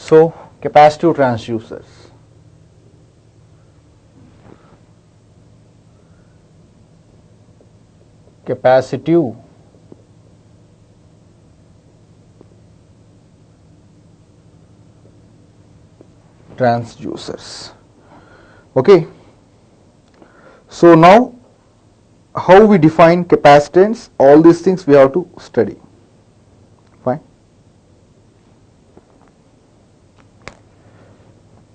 So capacitive transducers. Capacitive transducers. Okay. So now how we define capacitance, all these things we have to study. Fine.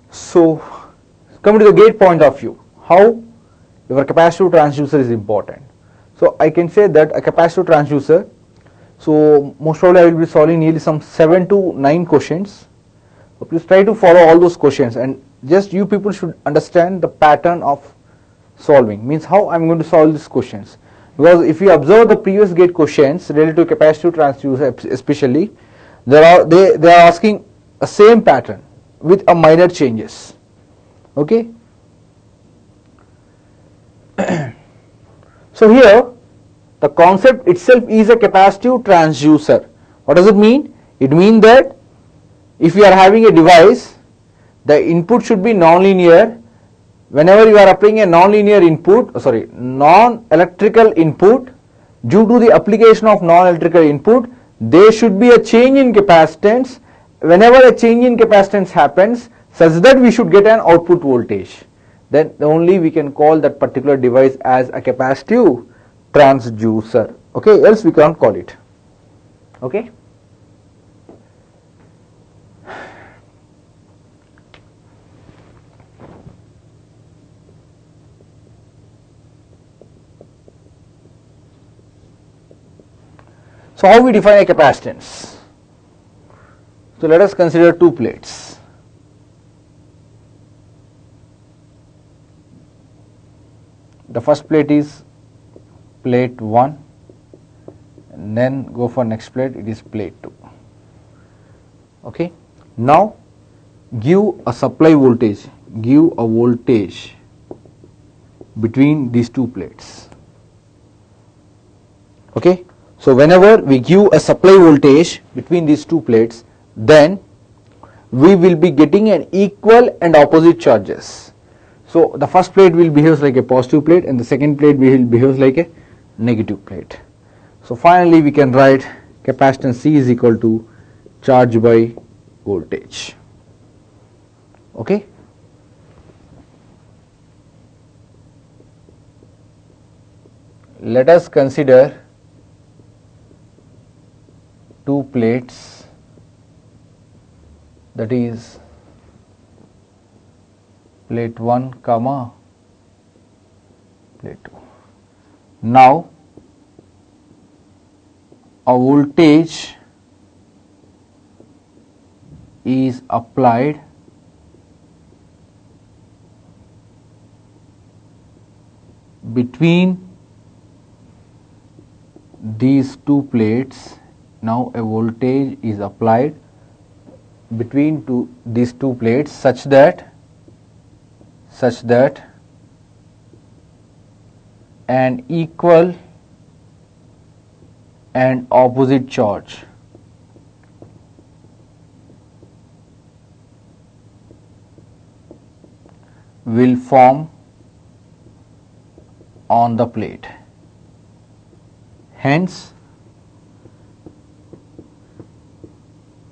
So come to the gate point of view, how your capacitive transducer is important. So I can say that a capacitive transducer, so most probably I will be solving nearly some 7 to 9 questions. So please try to follow all those questions, and just you people should understand the pattern of solving, means how I am going to solve these questions. Because if you observe the previous gate questions related to capacitive transducer especially, they are asking a same pattern with a minor changes. Okay. So here the concept itself is a capacitive transducer. What does it mean? It means that if you are having a device, the input should be non-linear. Whenever you are applying a non-linear input, non-electrical input, due to the application of non-electrical input, there should be a change in capacitance. Whenever a change in capacitance happens, such that we should get an output voltage, then only we can call that particular device as a capacitive transducer. Okay, else we can't call it. Okay. So how we define a capacitance? So let us consider two plates. The first plate is plate 1, and then go for next plate, it is plate 2. Okay. Now give a supply voltage, give a voltage between these two plates. Okay. So whenever we give a supply voltage between these two plates, then we will be getting an equal and opposite charges. So the first plate will behave like a positive plate, and the second plate will behave like a negative plate. So finally we can write capacitance C is equal to charge by voltage. Okay. Let us consider two plates, that is plate 1 comma plate 2. Now a voltage is applied between these two plates. Now a voltage is applied between these two plates such that an equal and opposite charge will form on the plate. Hence,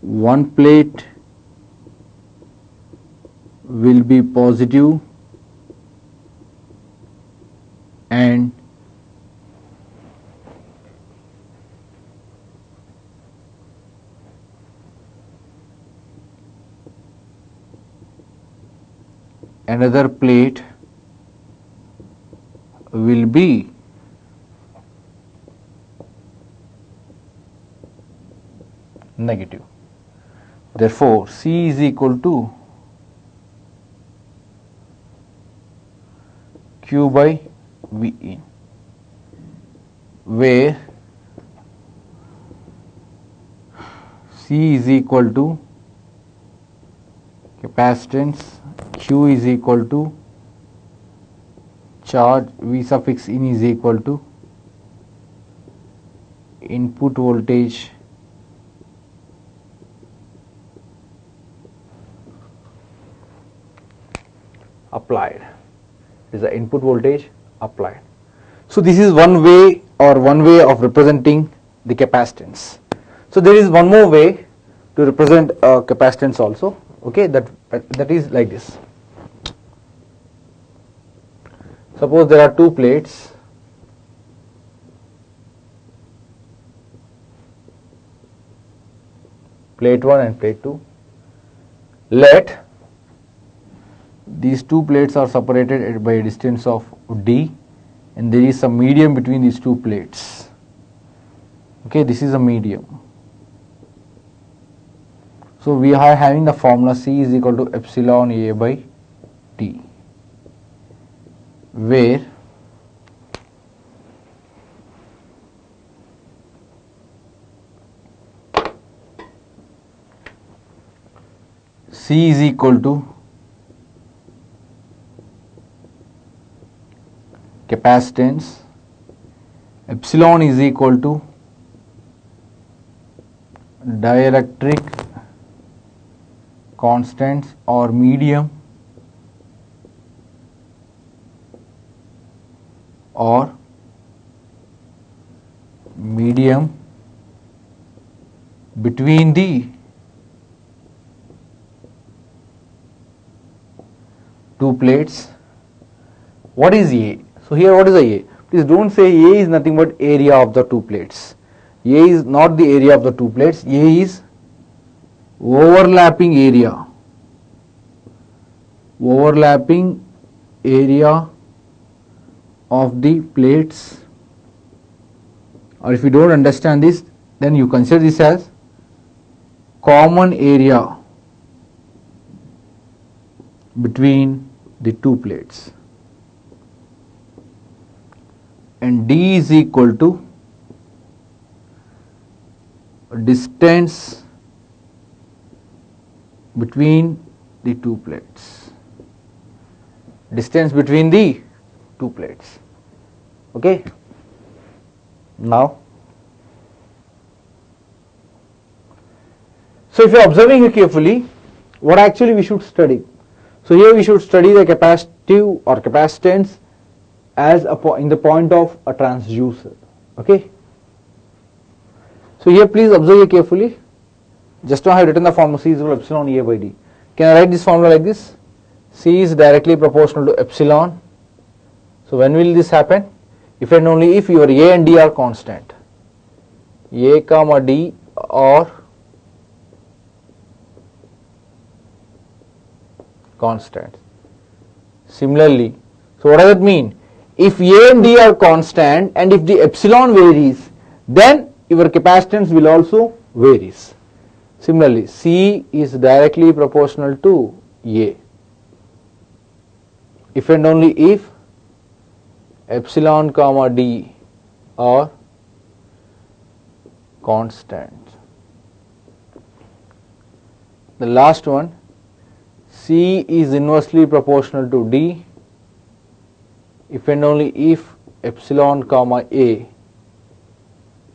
one plate will be positive and another plate will be negative. Therefore, C is equal to Q by V in, where C is equal to capacitance, Q is equal to charge, V suffix in is equal to input voltage applied. It is the input voltage applied. So this is one way of representing the capacitance. So there is one more way to represent capacitance also. Okay, that is like this. Suppose there are two plates. Plate 1 and plate 2. Let these two plates are separated by a distance of d, and there is some medium between these two plates. Okay, this is a medium. So we are having the formula C is equal to epsilon A by T, where C is equal to capacitance, epsilon is equal to dielectric constants or medium between the two plates. What is A? So here what is the A? Please don't say A is nothing but area of the two plates. A is not the area of the two plates. A is overlapping area. Overlapping area of the plates. Or if you don't understand this, then you consider this as common area between the two plates. And D is equal to distance between the two plates. Distance between the two plates. Okay. Now, so if you are observing here carefully, what actually we should study? So here we should study the capacitive or capacitance as in the point of a transducer. Okay. So here please observe here carefully. Just now I have written the formula C is equal to epsilon A by D. Can I write this formula like this? C is directly proportional to epsilon. So when will this happen? If and only if your A and D are constant. A comma D are constant. Similarly, so what does it mean? If A and D are constant and if the epsilon varies, then your capacitance will also varies. Similarly, C is directly proportional to A. If and only if epsilon comma D are constant. The last one, C is inversely proportional to D if and only if epsilon comma A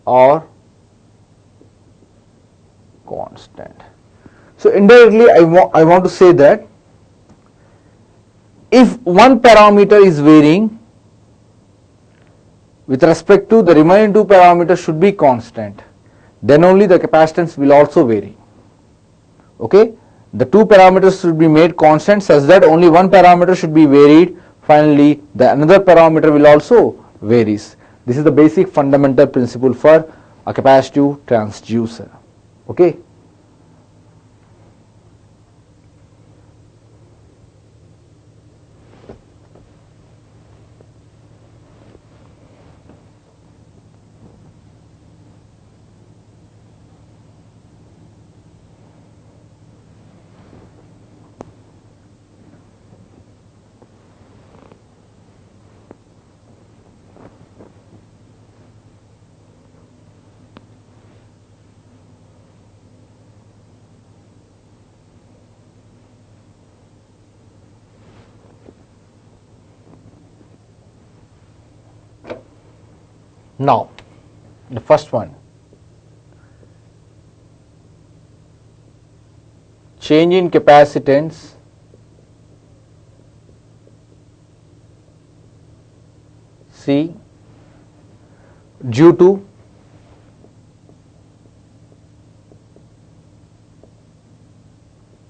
are constant. So indirectly I want to say that if one parameter is varying with respect to the remaining two parameters should be constant, then only the capacitance will also vary. Okay, the two parameters should be made constant such that only one parameter should be varied. Finally, the another parameter will also varies. This is the basic fundamental principle for a capacitive transducer. Okay. Now, the first one, change in capacitance C due to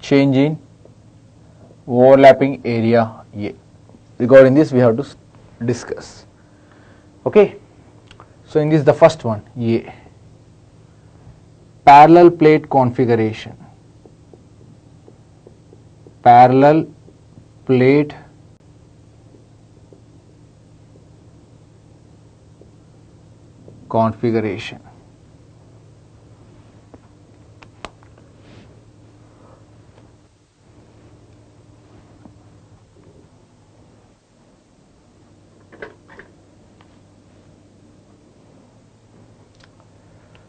change in overlapping area A. Regarding this we have to discuss. Okay. So in this the first one, A, parallel plate configuration. Parallel plate configuration.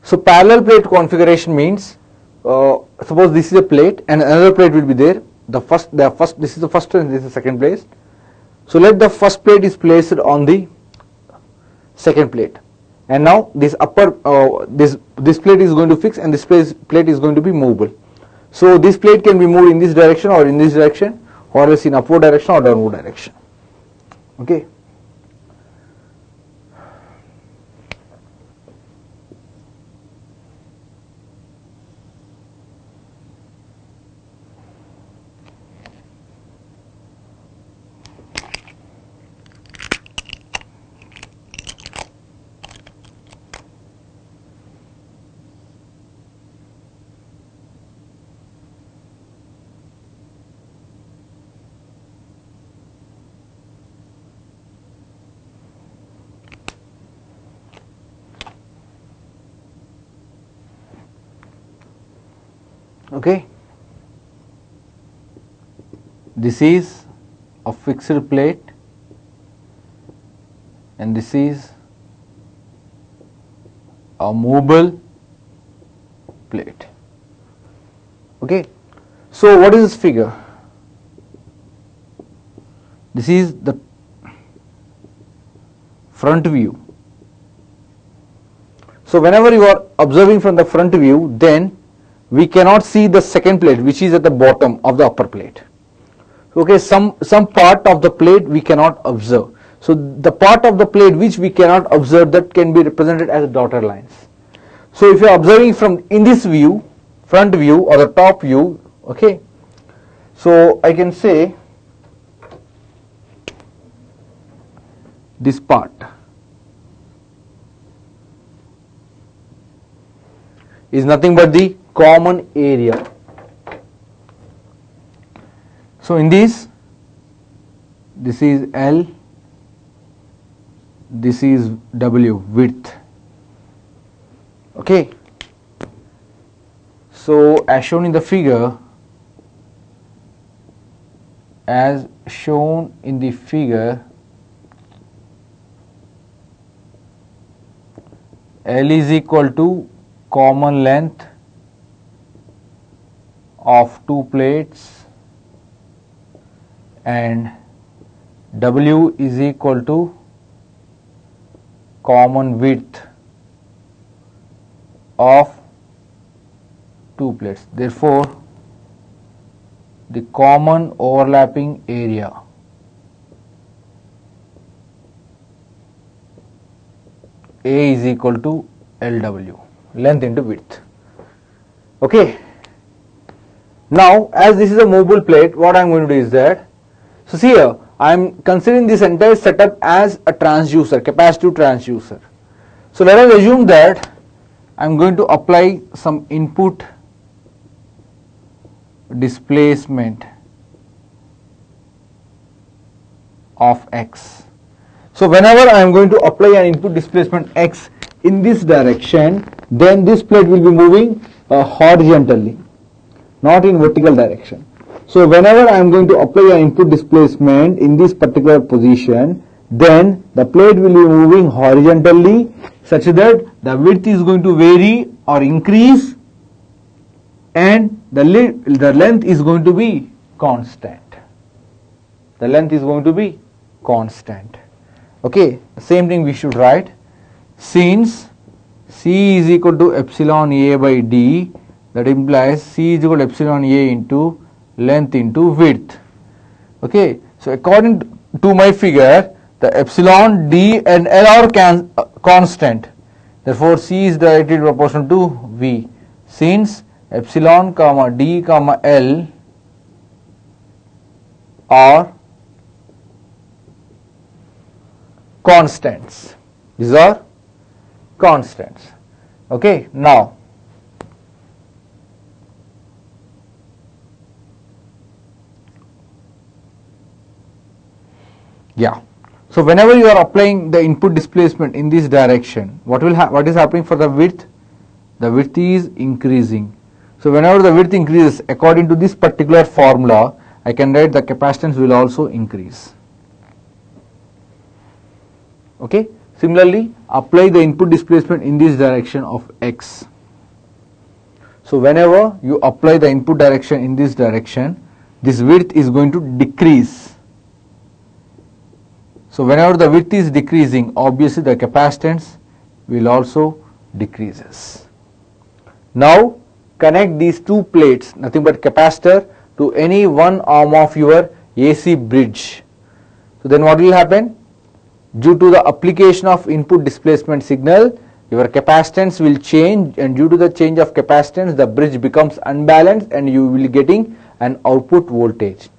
So parallel plate configuration means suppose this is a plate and another plate will be there. This is the first and this is the second place. So let the first plate is placed on the second plate, and now this this plate is going to fix and this plate is going to be movable. So this plate can be moved in this direction or in this direction, or else in upward direction or downward direction. Okay. Okay, this is a fixed plate and this is a movable plate. Okay, so what is this figure? This is the front view. So whenever you are observing from the front view, then we cannot see the second plate which is at the bottom of the upper plate. Okay, some part of the plate we cannot observe. So the part of the plate which we cannot observe, that can be represented as dotted lines. So if you are observing from in this view, front view or the top view, okay, so I can say this part is nothing but the common area. So in this is L, this is W, width. Okay, so as shown in the figure, L is equal to common length of two plates and W is equal to common width of two plates. Therefore, the common overlapping area A is equal to LW, length into width. Okay. Now, as this is a movable plate, what I am going to do is that, so see here, I am considering this entire setup as a transducer, capacitive transducer. So let us assume that I am going to apply some input displacement of X. So whenever I am going to apply an input displacement X in this direction, then this plate will be moving horizontally, not in vertical direction. So whenever I am going to apply an input displacement in this particular position, then the plate will be moving horizontally such that the width is going to vary or increase and the length is going to be constant. The length is going to be constant. Okay, same thing we should write. Since C is equal to epsilon A by D, that implies C is equal to epsilon A into length into width. Okay, so according to my figure, the epsilon, d and L are constant. Therefore, C is directly proportional to V. Since epsilon comma d comma L are constants. These are constants. Okay, now yeah. So whenever you are applying the input displacement in this direction, what is happening for the width? The width is increasing. So whenever the width increases, according to this particular formula, I can write the capacitance will also increase. Okay. Similarly, apply the input displacement in this direction of x. So whenever you apply the input direction in this direction, this width is going to decrease. So whenever the width is decreasing, obviously the capacitance will also decreases. Now connect these two plates, nothing but capacitor, to any one arm of your AC bridge. So then what will happen? Due to the application of input displacement signal, your capacitance will change, and due to the change of capacitance, the bridge becomes unbalanced and you will be getting an output voltage.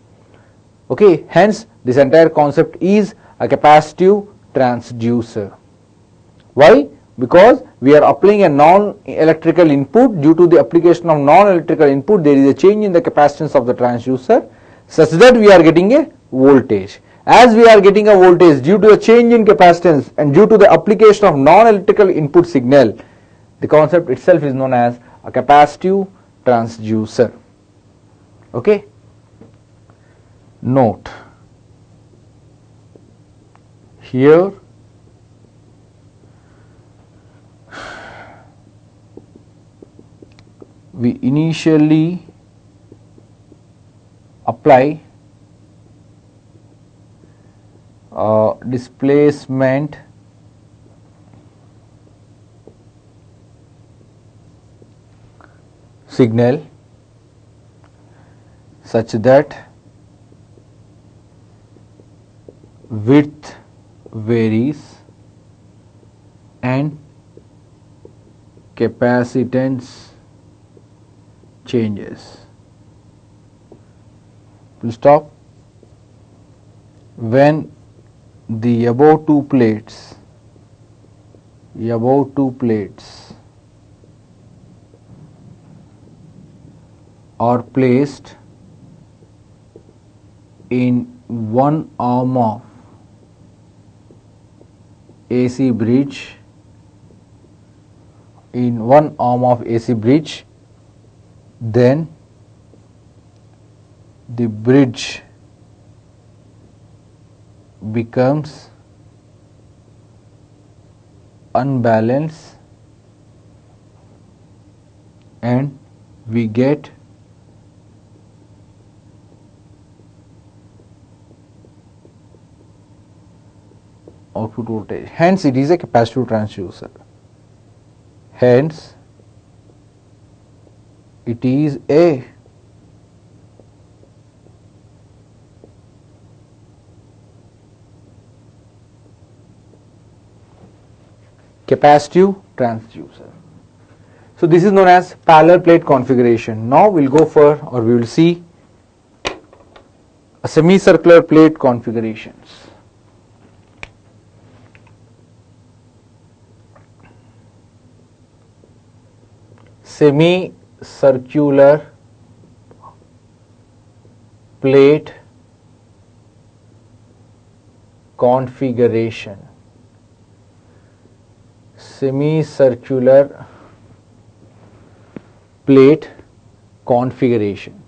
Okay, hence this entire concept is a capacitive transducer. Why? Because we are applying a non-electrical input. Due to the application of non-electrical input, there is a change in the capacitance of the transducer such that we are getting a voltage. As we are getting a voltage due to a change in capacitance and due to the application of non-electrical input signal, the concept itself is known as a capacitive transducer. Okay. Note, here we initially apply displacement signal such that width varies and capacitance changes. Full stop. When the above two plates are placed in one arm of AC bridge, then the bridge becomes unbalanced and we get output voltage. Hence it is a capacitive transducer. Hence it is a capacitive transducer. So this is known as parallel plate configuration. Now we will go for, or we will see, a semicircular plate configurations. Semicircular plate configuration. Semicircular plate configuration.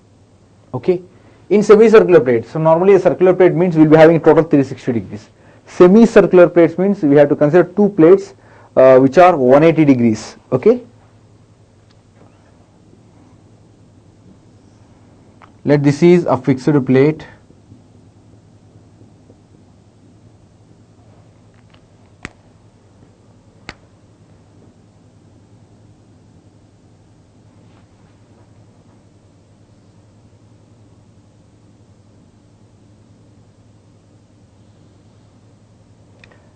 Okay, in semicircular plate, so normally a circular plate means we will be having a total 360 degrees. Semicircular plates means we have to consider two plates which are 180 degrees. Okay, let this is a fixed plate.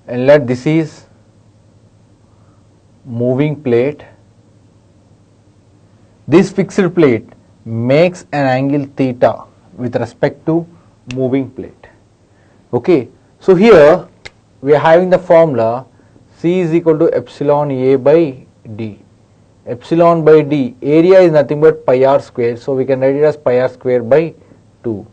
and let this is moving plate. This fixed plate makes an angle theta with respect to moving plate. Okay, so here we are having the formula C is equal to epsilon A by D. Epsilon by D, area is nothing but pi r square, so we can write it as pi r square by 2.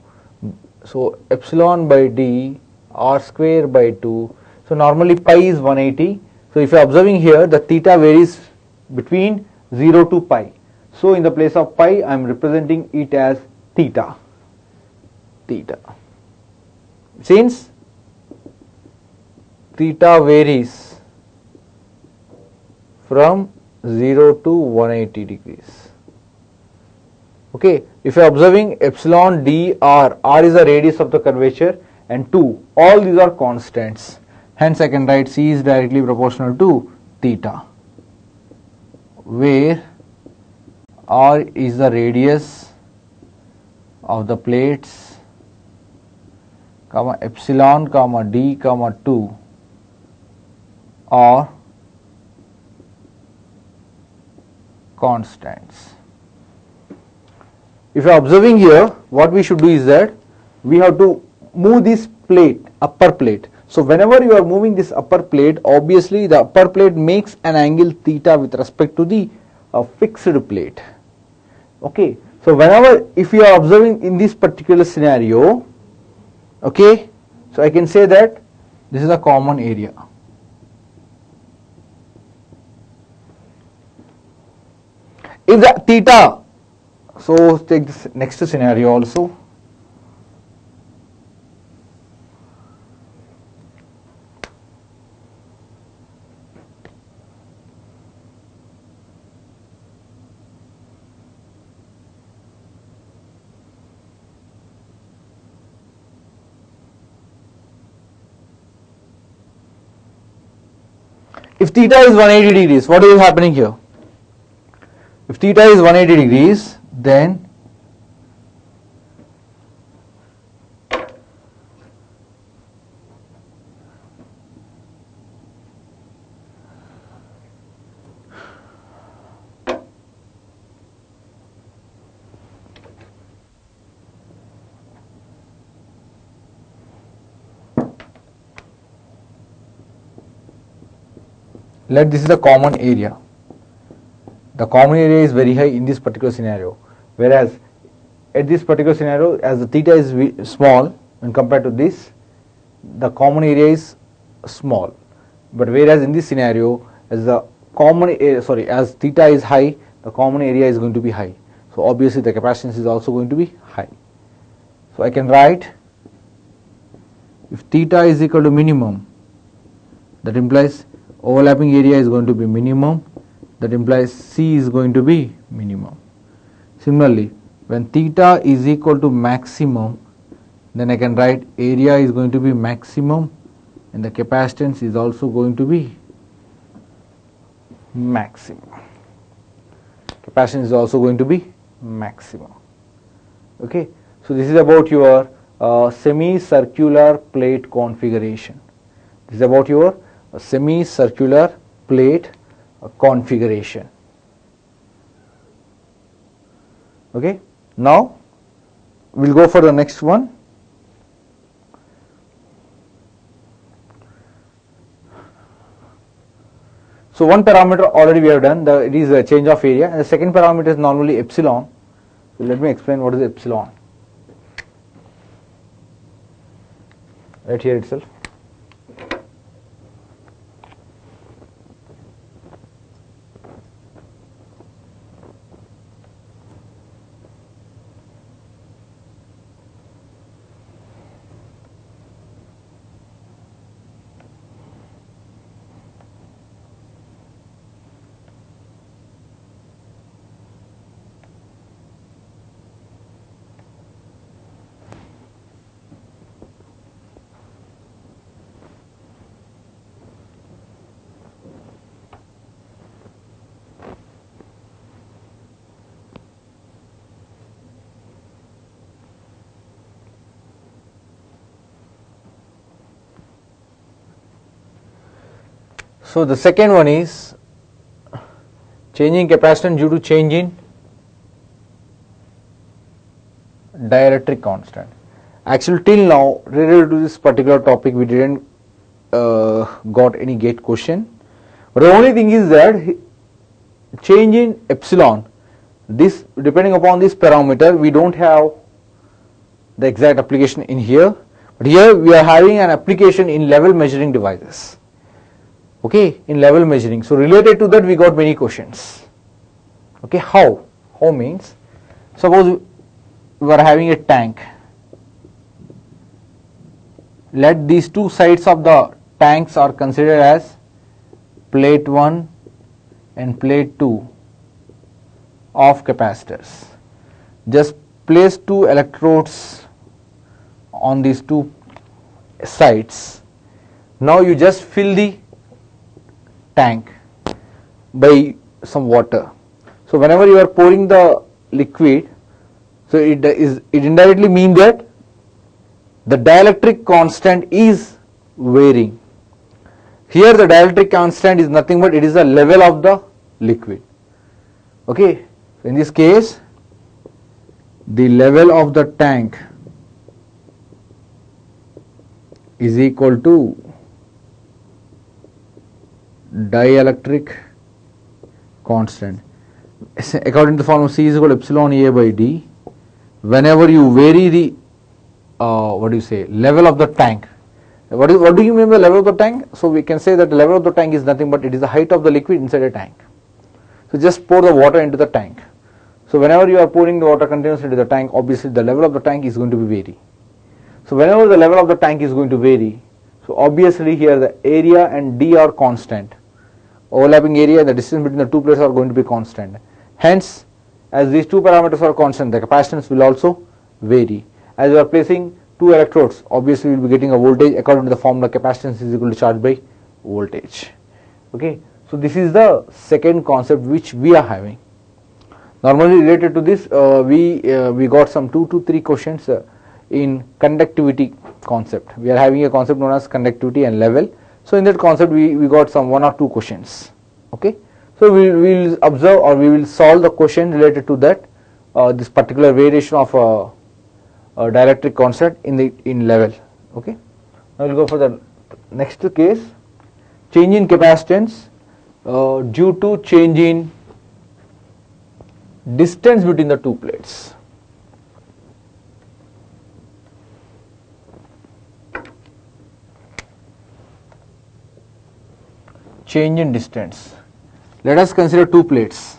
So epsilon by D, r square by 2. So normally pi is 180. So if you are observing here, the theta varies between 0 to pi. So in the place of pi, I am representing it as theta. Theta. Since theta varies from 0 to 180 degrees. Okay, if you are observing epsilon d r, r is the radius of the curvature and 2, all these are constants. Hence I can write C is directly proportional to theta, where r is the radius of the plates, comma epsilon, comma d, comma 2 are constants. If you are observing here, what we should do is that we have to move this plate, upper plate. So whenever you are moving this upper plate, obviously the upper plate makes an angle theta with respect to the fixed plate. Okay, so whenever, if you are observing in this particular scenario, okay, so I can say that this is a common area. If the theta, so take this next scenario also. If theta is 180 degrees, what is happening here? If theta is 180 degrees, then let this is the common area. The common area is very high in this particular scenario, whereas at this particular scenario, as the theta is small when compared to this, the common area is small. But whereas in this scenario, as the common area, as theta is high, the common area is going to be high. So obviously the capacitance is also going to be high. So I can write, if theta is equal to minimum, that implies overlapping area is going to be minimum, that implies C is going to be minimum. Similarly, when theta is equal to maximum, then I can write area is going to be maximum and the capacitance is also going to be maximum. Capacitance is also going to be maximum. Okay, so this is about your semicircular plate configuration. This is about your semicircular plate configuration. Okay, now we will go for the next one. So one parameter already we have done, it is a change of area, and the second parameter is normally epsilon. So let me explain what is epsilon. Right here itself. So the second one is changing capacitance due to change in dielectric constant. Actually, till now related to this particular topic we didn't got any gate question, but the only thing is that change in epsilon, this depending upon this parameter, we don't have the exact application in here, but here we are having an application in level measuring devices. Okay, in level measuring. So related to that we got many questions. Okay, how means, suppose we are having a tank. Let these two sides of the tanks are considered as plate 1 and plate 2 of capacitors. Just place two electrodes on these two sides. Now you just fill the tank by some water. So whenever you are pouring the liquid, so it indirectly means that the dielectric constant is varying. Here the dielectric constant is nothing but it is the level of the liquid. Okay, so in this case the level of the tank is equal to dielectric constant. According to the formula, C is equal to epsilon A by D. Whenever you vary the level of the tank. What do you mean by level of the tank? So we can say that the level of the tank is nothing but it is the height of the liquid inside a tank. So just pour the water into the tank. So whenever you are pouring the water continuously into the tank, obviously the level of the tank is going to be vary. So whenever the level of the tank is going to vary, so obviously here the area and D are constant. Overlapping area and the distance between the two plates are going to be constant. Hence, as these two parameters are constant, the capacitance will also vary. As you are placing two electrodes, obviously we will be getting a voltage according to the formula capacitance is equal to charge by voltage. Okay, so this is the second concept which we are having. Normally related to this, we got some 2 to 3 questions in conductivity concept. We are having a concept known as conductivity and level. So in that concept we got some 1 or 2 questions. Okay, so we will observe or we will solve the question related to that this particular variation of dielectric constant in level. Okay, now we will go for the next case, change in capacitance due to change in distance between the two plates. Change in distance. Let us consider two plates.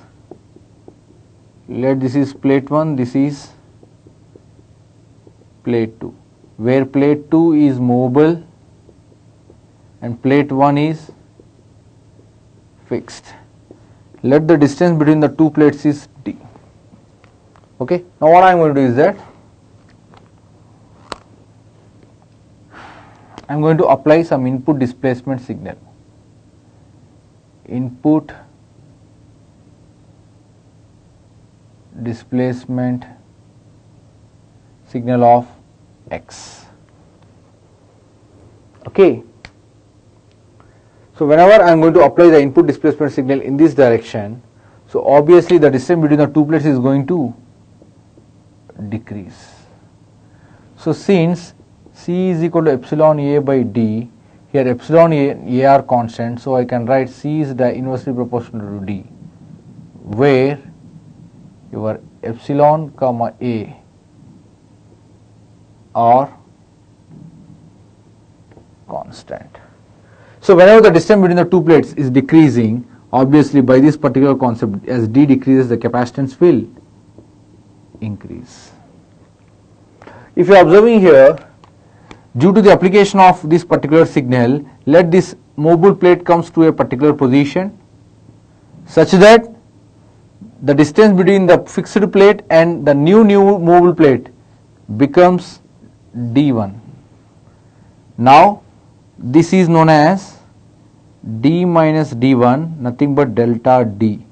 Let this is plate 1, this is plate 2, where plate 2 is movable and plate 1 is fixed. Let the distance between the two plates is d. Okay, now what I am going to do is that I am going to apply some input displacement signal. Input displacement signal of x. Okay, so whenever I am going to apply the input displacement signal in this direction, so obviously the distance between the two plates is going to decrease. So since C is equal to epsilon A by D, here epsilon A are constant, so I can write C is inversely proportional to D, where your epsilon comma A are constant. So whenever the distance between the two plates is decreasing, obviously by this particular concept, as D decreases, the capacitance will increase. If you are observing here, due to the application of this particular signal, let this movable plate comes to a particular position such that the distance between the fixed plate and the new movable plate becomes D1. Now this is known as D minus D1, nothing but delta D.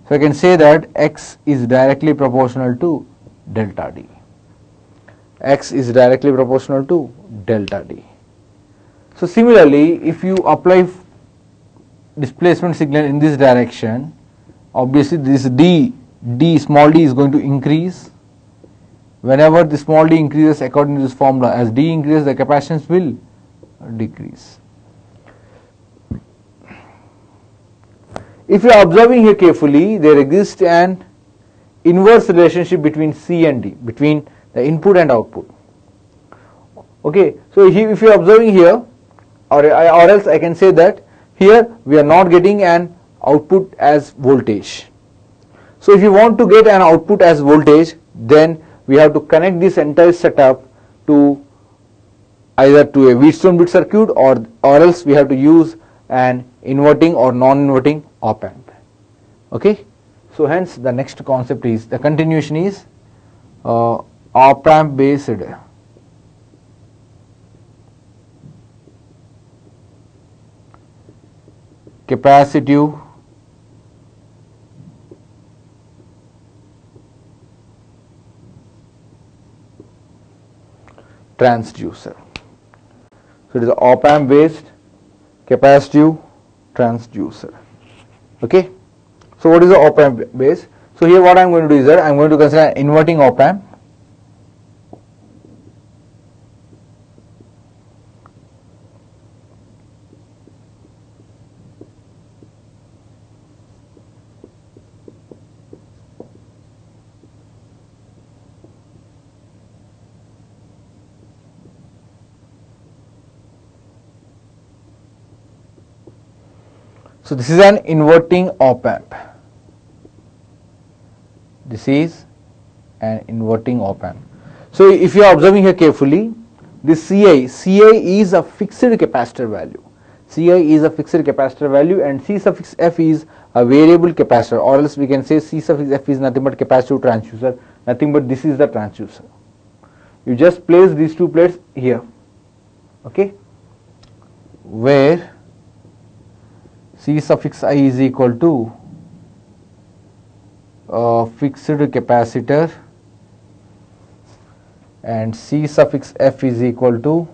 So I can say that X is directly proportional to delta D. X is directly proportional to delta D. So similarly, if you apply displacement signal in this direction, obviously this small d is going to increase. Whenever the small d increases according to this formula, as d increases the capacitance will decrease. If you are observing here carefully, there exists an inverse relationship between C and D, between the input and output. Okay, so if you are observing here, or else I can say that here we are not getting an output as voltage. So if you want to get an output as voltage, then we have to connect this entire setup to either to a Wheatstone bridge circuit, or else we have to use an inverting or non-inverting op amp. Okay, so hence the next concept is, the continuation is op amp based capacitive transducer. So it is op amp based capacitive transducer. Okay, so what is the op amp base? So here what I am going to do is that I am going to consider an inverting op amp. So this is an inverting op amp. This is an inverting op amp. So if you are observing here carefully, this Ci is a fixed capacitor value. Ci is a fixed capacitor value, and C suffix f is a variable capacitor, or else we can say C suffix f is nothing but capacitive transducer, nothing but this is the transducer. You just place these two plates here, okay, where C suffix I is equal to fixed capacitor and C suffix f is equal to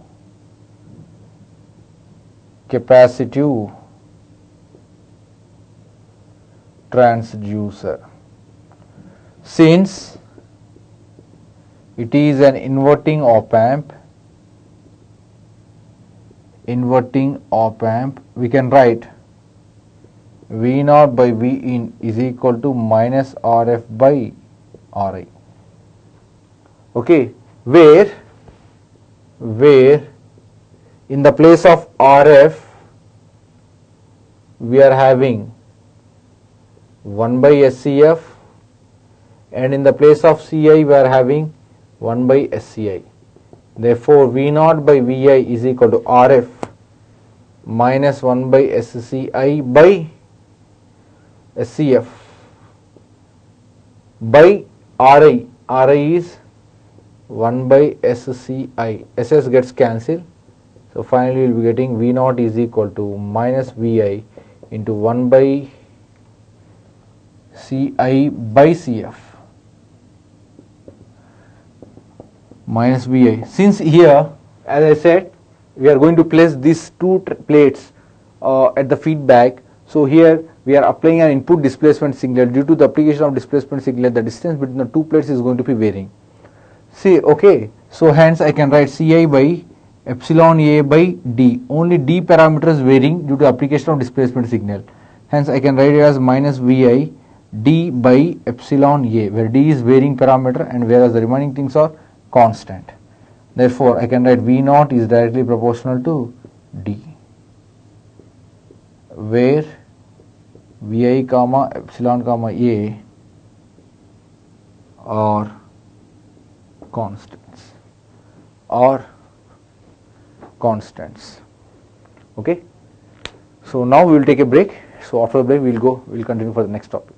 capacitive transducer. Since it is an inverting op amp, we can write V0 by V in is equal to minus RF by RI. Okay, where in the place of RF we are having 1 by SCF, and in the place of CI we are having 1 by SCI. Therefore, V0 by Vi is equal to RF minus 1 by SCI by SCF by RI. RI is 1 by SCI. SS gets cancelled. So finally we will be getting V0 is equal to minus Vi into 1 by Ci by Cf minus Vi. Since here, as I said, we are going to place these two plates at the feedback. So here we are applying an input displacement signal. Due to the application of displacement signal, the distance between the two plates is going to be varying. See, okay, so hence I can write Ci by epsilon A by D. Only D parameter is varying due to application of displacement signal. Hence I can write it as minus Vi D by epsilon A, where D is varying parameter and whereas the remaining things are constant. Therefore, I can write V0 is directly proportional to D, where Vi comma epsilon comma A are constants Okay, so now we will take a break. So after the break we will continue for the next topic.